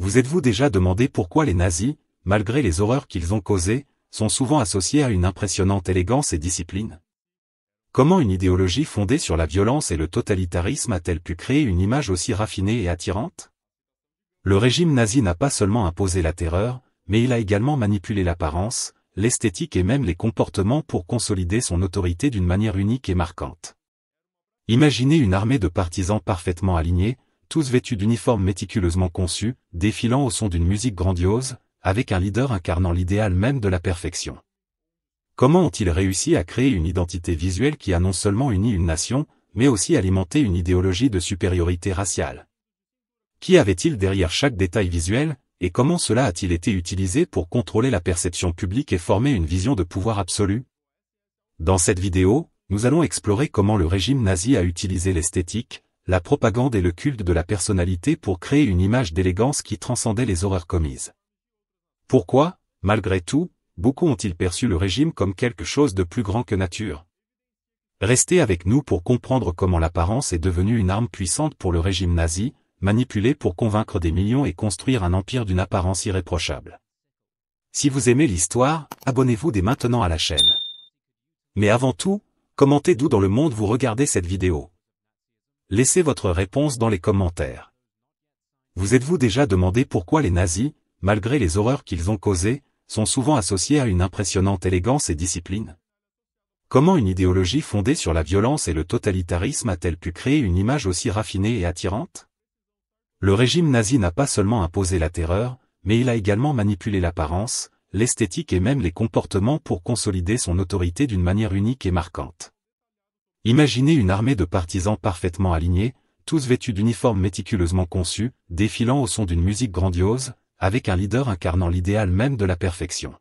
Vous êtes-vous déjà demandé pourquoi les nazis, malgré les horreurs qu'ils ont causées, sont souvent associés à une impressionnante élégance et discipline? Comment une idéologie fondée sur la violence et le totalitarisme a-t-elle pu créer une image aussi raffinée et attirante? Le régime nazi n'a pas seulement imposé la terreur, mais il a également manipulé l'apparence, l'esthétique et même les comportements pour consolider son autorité d'une manière unique et marquante. Imaginez une armée de partisans parfaitement alignés, tous vêtus d'uniformes méticuleusement conçus, défilant au son d'une musique grandiose, avec un leader incarnant l'idéal même de la perfection. Comment ont-ils réussi à créer une identité visuelle qui a non seulement uni une nation, mais aussi alimenté une idéologie de supériorité raciale? Qui avait-il derrière chaque détail visuel, et comment cela a-t-il été utilisé pour contrôler la perception publique et former une vision de pouvoir absolu? Dans cette vidéo, nous allons explorer comment le régime nazi a utilisé l'esthétique, la propagande et le culte de la personnalité pour créer une image d'élégance qui transcendait les horreurs commises. Pourquoi, malgré tout, beaucoup ont-ils perçu le régime comme quelque chose de plus grand que nature? Restez avec nous pour comprendre comment l'apparence est devenue une arme puissante pour le régime nazi, manipulée pour convaincre des millions et construire un empire d'une apparence irréprochable. Si vous aimez l'histoire, abonnez-vous dès maintenant à la chaîne. Mais avant tout, commentez d'où dans le monde vous regardez cette vidéo. Laissez votre réponse dans les commentaires. Vous êtes-vous déjà demandé pourquoi les nazis, malgré les horreurs qu'ils ont causées, sont souvent associés à une impressionnante élégance et discipline? Comment une idéologie fondée sur la violence et le totalitarisme a-t-elle pu créer une image aussi raffinée et attirante? Le régime nazi n'a pas seulement imposé la terreur, mais il a également manipulé l'apparence, l'esthétique et même les comportements pour consolider son autorité d'une manière unique et marquante. Imaginez une armée de partisans parfaitement alignés, tous vêtus d'uniformes méticuleusement conçus, défilant au son d'une musique grandiose, avec un leader incarnant l'idéal même de la perfection.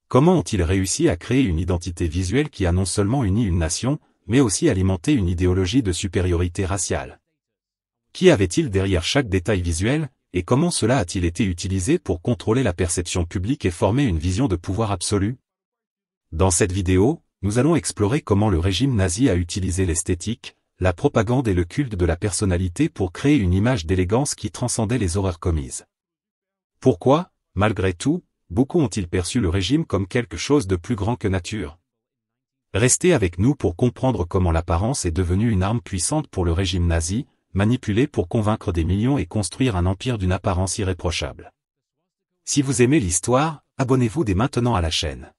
Comment ont-ils réussi à créer une identité visuelle qui a non seulement uni une nation, mais aussi alimenté une idéologie de supériorité raciale? Qui avait-il derrière chaque détail visuel, et comment cela a-t-il été utilisé pour contrôler la perception publique et former une vision de pouvoir absolu? Dans cette vidéo, nous allons explorer comment le régime nazi a utilisé l'esthétique, la propagande et le culte de la personnalité pour créer une image d'élégance qui transcendait les horreurs commises. Pourquoi, malgré tout, beaucoup ont-ils perçu le régime comme quelque chose de plus grand que nature? Restez avec nous pour comprendre comment l'apparence est devenue une arme puissante pour le régime nazi, manipulée pour convaincre des millions et construire un empire d'une apparence irréprochable. Si vous aimez l'histoire, abonnez-vous dès maintenant à la chaîne.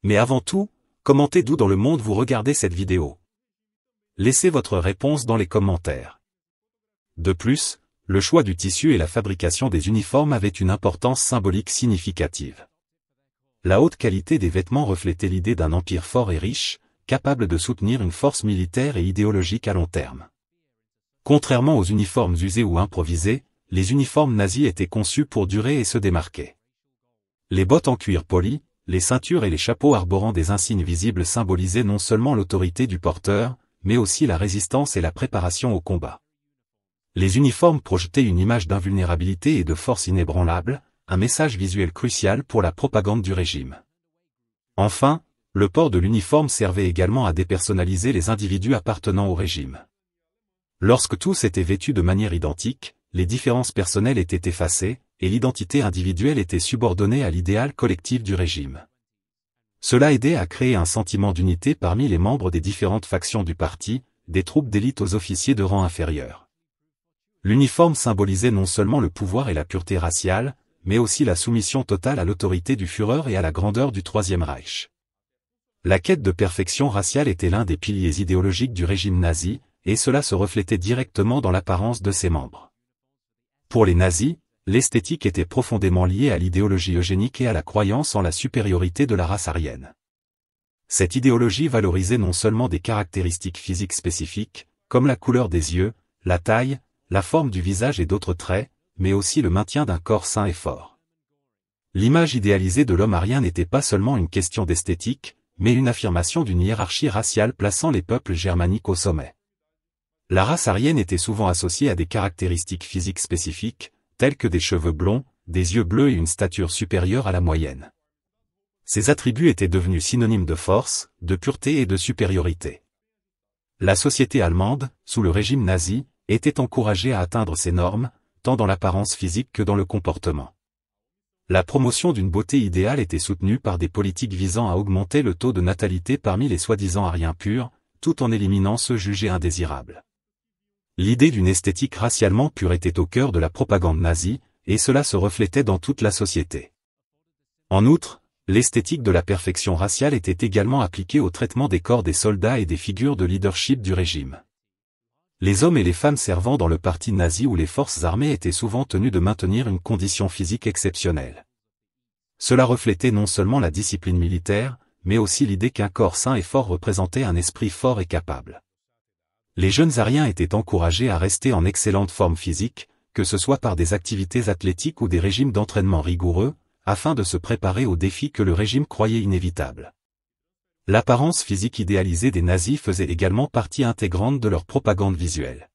Mais avant tout, commentez d'où dans le monde vous regardez cette vidéo. Laissez votre réponse dans les commentaires. De plus, le choix du tissu et la fabrication des uniformes avaient une importance symbolique significative. La haute qualité des vêtements reflétait l'idée d'un empire fort et riche, capable de soutenir une force militaire et idéologique à long terme. Contrairement aux uniformes usés ou improvisés, les uniformes nazis étaient conçus pour durer et se démarquer. Les bottes en cuir poli, les ceintures et les chapeaux arborant des insignes visibles symbolisaient non seulement l'autorité du porteur, mais aussi la résistance et la préparation au combat. Les uniformes projetaient une image d'invulnérabilité et de force inébranlable, un message visuel crucial pour la propagande du régime. Enfin, le port de l'uniforme servait également à dépersonnaliser les individus appartenant au régime. Lorsque tous étaient vêtus de manière identique, les différences personnelles étaient effacées, et l'identité individuelle était subordonnée à l'idéal collectif du régime. Cela aidait à créer un sentiment d'unité parmi les membres des différentes factions du parti, des troupes d'élite aux officiers de rang inférieur. L'uniforme symbolisait non seulement le pouvoir et la pureté raciale, mais aussi la soumission totale à l'autorité du Führer et à la grandeur du Troisième Reich. La quête de perfection raciale était l'un des piliers idéologiques du régime nazi, et cela se reflétait directement dans l'apparence de ses membres. Pour les nazis, l'esthétique était profondément liée à l'idéologie eugénique et à la croyance en la supériorité de la race aryenne. Cette idéologie valorisait non seulement des caractéristiques physiques spécifiques, comme la couleur des yeux, la taille, la forme du visage et d'autres traits, mais aussi le maintien d'un corps sain et fort. L'image idéalisée de l'homme aryen n'était pas seulement une question d'esthétique, mais une affirmation d'une hiérarchie raciale plaçant les peuples germaniques au sommet. La race aryenne était souvent associée à des caractéristiques physiques spécifiques, telles que des cheveux blonds, des yeux bleus et une stature supérieure à la moyenne. Ces attributs étaient devenus synonymes de force, de pureté et de supériorité. La société allemande, sous le régime nazi, était encouragée à atteindre ces normes, tant dans l'apparence physique que dans le comportement. La promotion d'une beauté idéale était soutenue par des politiques visant à augmenter le taux de natalité parmi les soi-disant aryens purs, tout en éliminant ceux jugés indésirables. L'idée d'une esthétique racialement pure était au cœur de la propagande nazie, et cela se reflétait dans toute la société. En outre, l'esthétique de la perfection raciale était également appliquée au traitement des corps des soldats et des figures de leadership du régime. Les hommes et les femmes servant dans le parti nazi ou les forces armées étaient souvent tenus de maintenir une condition physique exceptionnelle. Cela reflétait non seulement la discipline militaire, mais aussi l'idée qu'un corps sain et fort représentait un esprit fort et capable. Les jeunes aryens étaient encouragés à rester en excellente forme physique, que ce soit par des activités athlétiques ou des régimes d'entraînement rigoureux, afin de se préparer aux défis que le régime croyait inévitables. L'apparence physique idéalisée des nazis faisait également partie intégrante de leur propagande visuelle.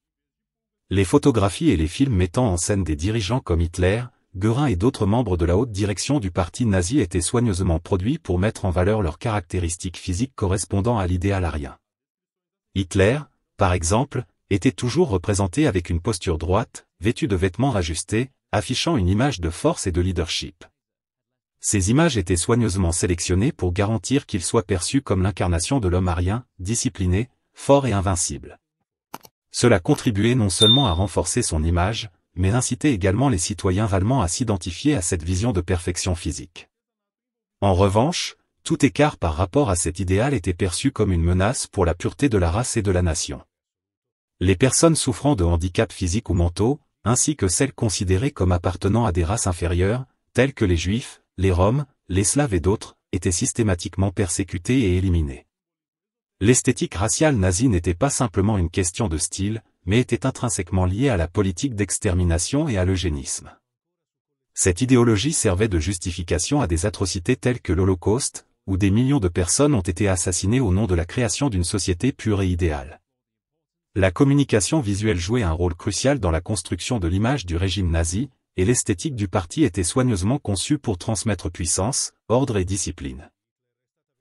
Les photographies et les films mettant en scène des dirigeants comme Hitler, Göring et d'autres membres de la haute direction du parti nazi étaient soigneusement produits pour mettre en valeur leurs caractéristiques physiques correspondant à l'idéal aryen. Hitler, par exemple, était toujours représenté avec une posture droite, vêtu de vêtements rajustés, affichant une image de force et de leadership. Ces images étaient soigneusement sélectionnées pour garantir qu'il soit perçu comme l'incarnation de l'homme aryen, discipliné, fort et invincible. Cela contribuait non seulement à renforcer son image, mais incitait également les citoyens allemands à s'identifier à cette vision de perfection physique. En revanche, tout écart par rapport à cet idéal était perçu comme une menace pour la pureté de la race et de la nation. Les personnes souffrant de handicaps physiques ou mentaux, ainsi que celles considérées comme appartenant à des races inférieures, telles que les Juifs, les Roms, les Slaves et d'autres, étaient systématiquement persécutées et éliminées. L'esthétique raciale nazie n'était pas simplement une question de style, mais était intrinsèquement liée à la politique d'extermination et à l'eugénisme. Cette idéologie servait de justification à des atrocités telles que l'Holocauste, où des millions de personnes ont été assassinées au nom de la création d'une société pure et idéale. La communication visuelle jouait un rôle crucial dans la construction de l'image du régime nazi, et l'esthétique du parti était soigneusement conçue pour transmettre puissance, ordre et discipline.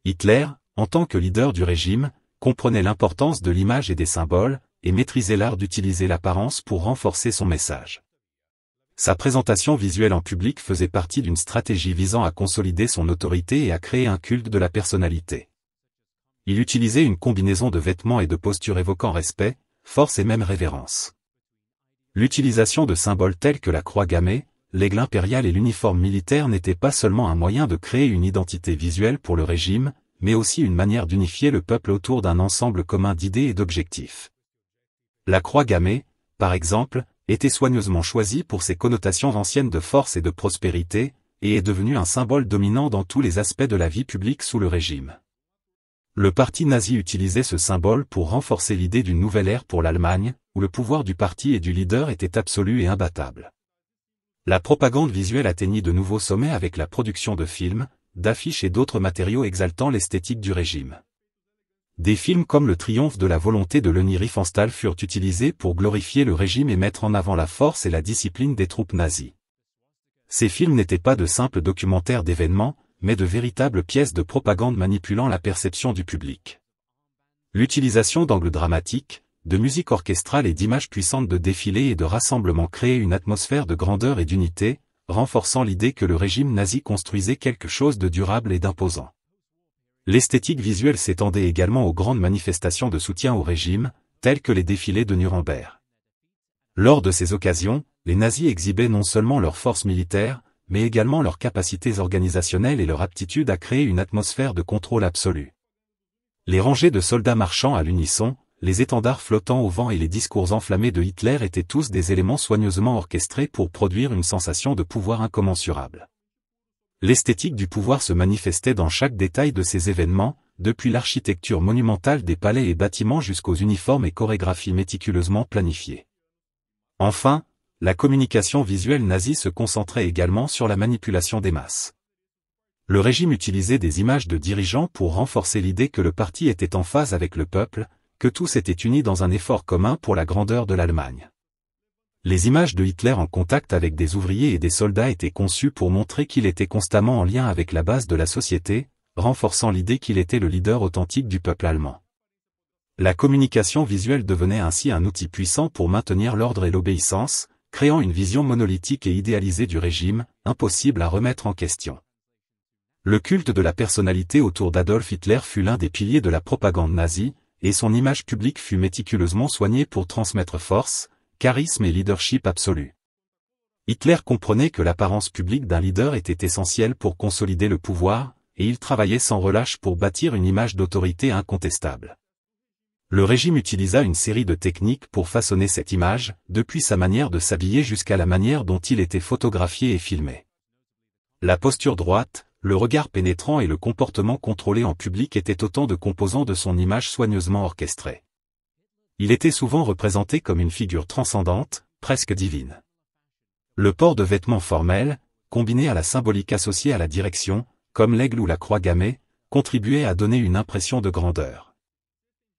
Hitler, en tant que leader du régime, comprenait l'importance de l'image et des symboles, et maîtrisait l'art d'utiliser l'apparence pour renforcer son message. Sa présentation visuelle en public faisait partie d'une stratégie visant à consolider son autorité et à créer un culte de la personnalité. Il utilisait une combinaison de vêtements et de postures évoquant respect, force et même révérence. L'utilisation de symboles tels que la croix gammée, l'aigle impérial et l'uniforme militaire n'était pas seulement un moyen de créer une identité visuelle pour le régime, mais aussi une manière d'unifier le peuple autour d'un ensemble commun d'idées et d'objectifs. La croix gammée, par exemple, était soigneusement choisie pour ses connotations anciennes de force et de prospérité, et est devenue un symbole dominant dans tous les aspects de la vie publique sous le régime. Le parti nazi utilisait ce symbole pour renforcer l'idée d'une nouvelle ère pour l'Allemagne, où le pouvoir du parti et du leader était absolu et imbattable. La propagande visuelle atteignit de nouveaux sommets avec la production de films, d'affiches et d'autres matériaux exaltant l'esthétique du régime. Des films comme Le Triomphe de la volonté de Leni Riefenstahl furent utilisés pour glorifier le régime et mettre en avant la force et la discipline des troupes nazies. Ces films n'étaient pas de simples documentaires d'événements, mais de véritables pièces de propagande manipulant la perception du public. L'utilisation d'angles dramatiques, de musique orchestrale et d'images puissantes de défilés et de rassemblements créait une atmosphère de grandeur et d'unité, renforçant l'idée que le régime nazi construisait quelque chose de durable et d'imposant. L'esthétique visuelle s'étendait également aux grandes manifestations de soutien au régime, telles que les défilés de Nuremberg. Lors de ces occasions, les nazis exhibaient non seulement leur force militaire, mais également leurs capacités organisationnelles et leur aptitude à créer une atmosphère de contrôle absolu. Les rangées de soldats marchant à l'unisson, les étendards flottant au vent et les discours enflammés de Hitler étaient tous des éléments soigneusement orchestrés pour produire une sensation de pouvoir incommensurable. L'esthétique du pouvoir se manifestait dans chaque détail de ces événements, depuis l'architecture monumentale des palais et bâtiments jusqu'aux uniformes et chorégraphies méticuleusement planifiées. Enfin, la communication visuelle nazie se concentrait également sur la manipulation des masses. Le régime utilisait des images de dirigeants pour renforcer l'idée que le parti était en phase avec le peuple, que tous étaient unis dans un effort commun pour la grandeur de l'Allemagne. Les images de Hitler en contact avec des ouvriers et des soldats étaient conçues pour montrer qu'il était constamment en lien avec la base de la société, renforçant l'idée qu'il était le leader authentique du peuple allemand. La communication visuelle devenait ainsi un outil puissant pour maintenir l'ordre et l'obéissance, créant une vision monolithique et idéalisée du régime, impossible à remettre en question. Le culte de la personnalité autour d'Adolf Hitler fut l'un des piliers de la propagande nazie, et son image publique fut méticuleusement soignée pour transmettre force, charisme et leadership absolu. Hitler comprenait que l'apparence publique d'un leader était essentielle pour consolider le pouvoir, et il travaillait sans relâche pour bâtir une image d'autorité incontestable. Le régime utilisa une série de techniques pour façonner cette image, depuis sa manière de s'habiller jusqu'à la manière dont il était photographié et filmé. La posture droite, le regard pénétrant et le comportement contrôlé en public étaient autant de composants de son image soigneusement orchestrée. Il était souvent représenté comme une figure transcendante, presque divine. Le port de vêtements formels, combiné à la symbolique associée à la direction, comme l'aigle ou la croix gammée, contribuait à donner une impression de grandeur.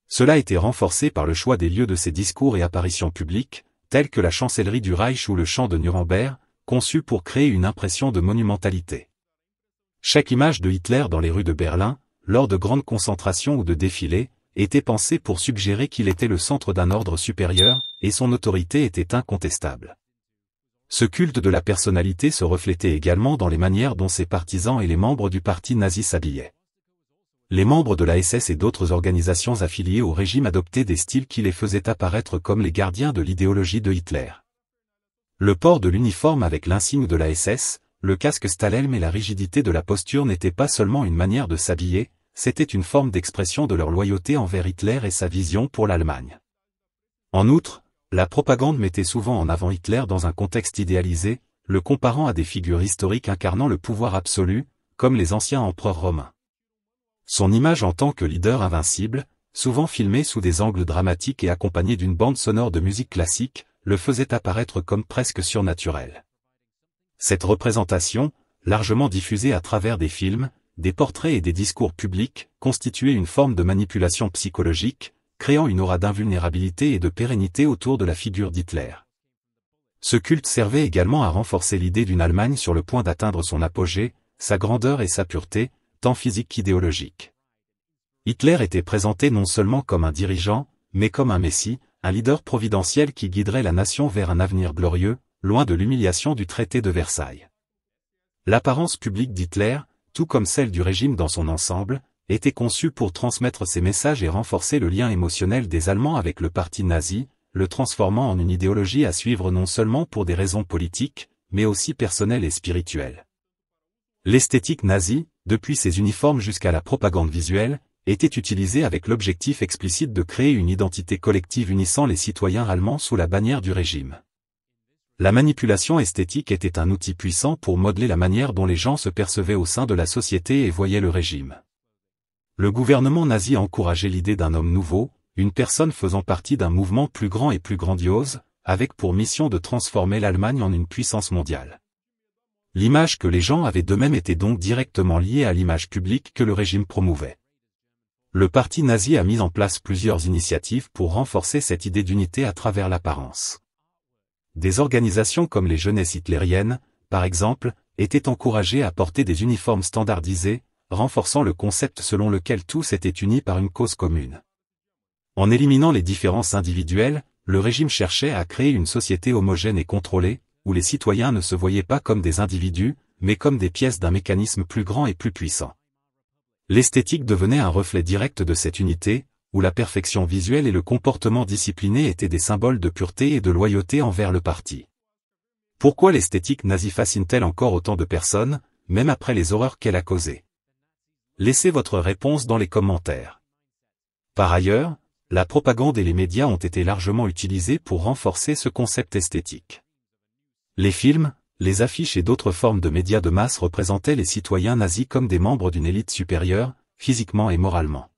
Cela était renforcé par le choix des lieux de ses discours et apparitions publiques, tels que la chancellerie du Reich ou le champ de Nuremberg, conçus pour créer une impression de monumentalité. Chaque image de Hitler dans les rues de Berlin, lors de grandes concentrations ou de défilés, était pensée pour suggérer qu'il était le centre d'un ordre supérieur, et son autorité était incontestable. Ce culte de la personnalité se reflétait également dans les manières dont ses partisans et les membres du parti nazi s'habillaient. Les membres de la SS et d'autres organisations affiliées au régime adoptaient des styles qui les faisaient apparaître comme les gardiens de l'idéologie de Hitler. Le port de l'uniforme avec l'insigne de la SS, le casque Stahlhelm et la rigidité de la posture n'étaient pas seulement une manière de s'habiller, c'était une forme d'expression de leur loyauté envers Hitler et sa vision pour l'Allemagne. En outre, la propagande mettait souvent en avant Hitler dans un contexte idéalisé, le comparant à des figures historiques incarnant le pouvoir absolu, comme les anciens empereurs romains. Son image en tant que leader invincible, souvent filmé sous des angles dramatiques et accompagné d'une bande sonore de musique classique, le faisait apparaître comme presque surnaturel. Cette représentation, largement diffusée à travers des films, des portraits et des discours publics, constituait une forme de manipulation psychologique, créant une aura d'invulnérabilité et de pérennité autour de la figure d'Hitler. Ce culte servait également à renforcer l'idée d'une Allemagne sur le point d'atteindre son apogée, sa grandeur et sa pureté, tant physique qu'idéologique. Hitler était présenté non seulement comme un dirigeant, mais comme un messie, un leader providentiel qui guiderait la nation vers un avenir glorieux, loin de l'humiliation du traité de Versailles. L'apparence publique d'Hitler, tout comme celle du régime dans son ensemble, était conçue pour transmettre ses messages et renforcer le lien émotionnel des Allemands avec le parti nazi, le transformant en une idéologie à suivre non seulement pour des raisons politiques, mais aussi personnelles et spirituelles. L'esthétique nazie, depuis ses uniformes jusqu'à la propagande visuelle, était utilisée avec l'objectif explicite de créer une identité collective unissant les citoyens allemands sous la bannière du régime. La manipulation esthétique était un outil puissant pour modeler la manière dont les gens se percevaient au sein de la société et voyaient le régime. Le gouvernement nazi encourageait l'idée d'un homme nouveau, une personne faisant partie d'un mouvement plus grand et plus grandiose, avec pour mission de transformer l'Allemagne en une puissance mondiale. L'image que les gens avaient d'eux-mêmes était donc directement liée à l'image publique que le régime promouvait. Le parti nazi a mis en place plusieurs initiatives pour renforcer cette idée d'unité à travers l'apparence. Des organisations comme les Jeunesses hitlériennes, par exemple, étaient encouragées à porter des uniformes standardisés, renforçant le concept selon lequel tous étaient unis par une cause commune. En éliminant les différences individuelles, le régime cherchait à créer une société homogène et contrôlée, où les citoyens ne se voyaient pas comme des individus, mais comme des pièces d'un mécanisme plus grand et plus puissant. L'esthétique devenait un reflet direct de cette unité, où la perfection visuelle et le comportement discipliné étaient des symboles de pureté et de loyauté envers le parti. Pourquoi l'esthétique nazie fascine-t-elle encore autant de personnes, même après les horreurs qu'elle a causées? Laissez votre réponse dans les commentaires. Par ailleurs, la propagande et les médias ont été largement utilisés pour renforcer ce concept esthétique. Les films, les affiches et d'autres formes de médias de masse représentaient les citoyens nazis comme des membres d'une élite supérieure, physiquement et moralement.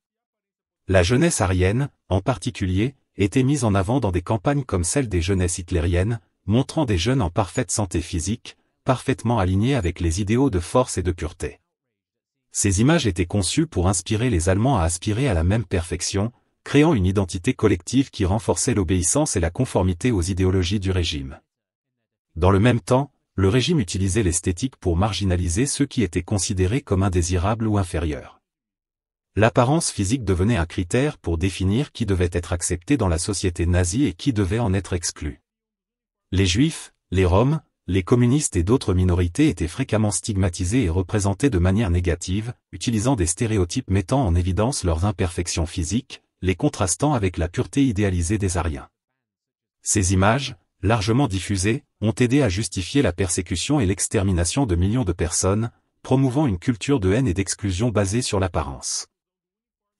La jeunesse aryenne, en particulier, était mise en avant dans des campagnes comme celle des Jeunesses hitlériennes, montrant des jeunes en parfaite santé physique, parfaitement alignés avec les idéaux de force et de pureté. Ces images étaient conçues pour inspirer les Allemands à aspirer à la même perfection, créant une identité collective qui renforçait l'obéissance et la conformité aux idéologies du régime. Dans le même temps, le régime utilisait l'esthétique pour marginaliser ceux qui étaient considérés comme indésirables ou inférieurs. L'apparence physique devenait un critère pour définir qui devait être accepté dans la société nazie et qui devait en être exclu. Les Juifs, les Roms, les communistes et d'autres minorités étaient fréquemment stigmatisés et représentés de manière négative, utilisant des stéréotypes mettant en évidence leurs imperfections physiques, les contrastant avec la pureté idéalisée des Aryens. Ces images, largement diffusées, ont aidé à justifier la persécution et l'extermination de millions de personnes, promouvant une culture de haine et d'exclusion basée sur l'apparence.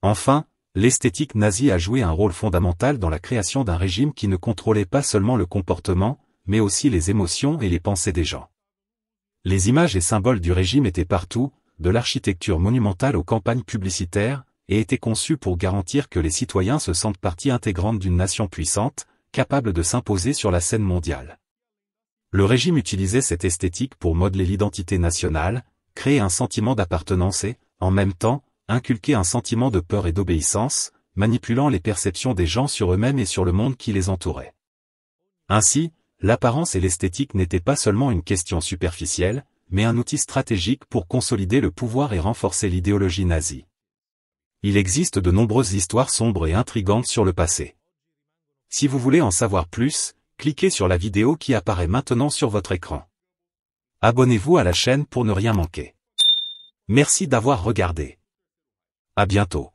Enfin, l'esthétique nazie a joué un rôle fondamental dans la création d'un régime qui ne contrôlait pas seulement le comportement, mais aussi les émotions et les pensées des gens. Les images et symboles du régime étaient partout, de l'architecture monumentale aux campagnes publicitaires, et étaient conçus pour garantir que les citoyens se sentent partie intégrante d'une nation puissante, capable de s'imposer sur la scène mondiale. Le régime utilisait cette esthétique pour modeler l'identité nationale, créer un sentiment d'appartenance et, en même temps, inculquer un sentiment de peur et d'obéissance, manipulant les perceptions des gens sur eux-mêmes et sur le monde qui les entourait. Ainsi, l'apparence et l'esthétique n'étaient pas seulement une question superficielle, mais un outil stratégique pour consolider le pouvoir et renforcer l'idéologie nazie. Il existe de nombreuses histoires sombres et intrigantes sur le passé. Si vous voulez en savoir plus, cliquez sur la vidéo qui apparaît maintenant sur votre écran. Abonnez-vous à la chaîne pour ne rien manquer. Merci d'avoir regardé. À bientôt.